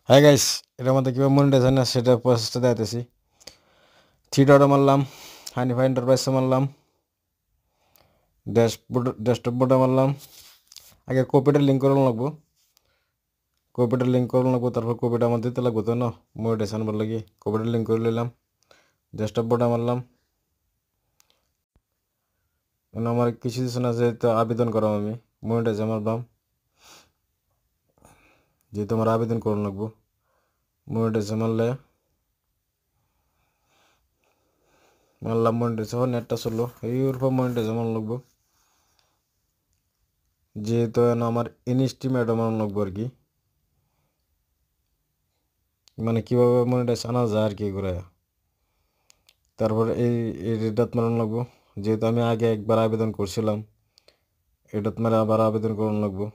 হ্যাঁ গাইস, এটার মধ্যে কীভাবে মনিটাইজেশন না সেটা প্রসেসটা দেখাতেছি। থ্রি ডটে মারলাম, হানিফাই এন্টারপ্রাইজে মারলাম, ডেস্কটপ বোর্ডে মারলাম। আগে কপিটা লিঙ্ক করুন লাগবো, তারপর কপিটা আমার দিতে লাগবো তো না মনিটাইজেশন বললে কি কপিটা লিঙ্ক করে নিলাম। ডেস্কটপ বোর্ডে মারলাম, আমার কিছু দিচ্ছে না যেহেতু আবেদন করাম আমি মনিটাইজেশন মারলাম, যেহেতু আমার আবেদন করুন লাগবো। মনিটাইজেশন মারলাম মনিটাইজেশন, নেটটা চললো এই উপর মনিটাইজেশন মারন লাগবো, যেহেতু আমার ইনস্টিমেট মারন লাগবো আর কি, মানে কীভাবে মনিটাইজেশন আনা যায় আর কি করে। তারপর এই রেডাত মারান লাগবো, যেহেতু আমি আগে একবার আবেদন করছিলাম, এটাত মারে আবার আবেদন করুন লাগবো।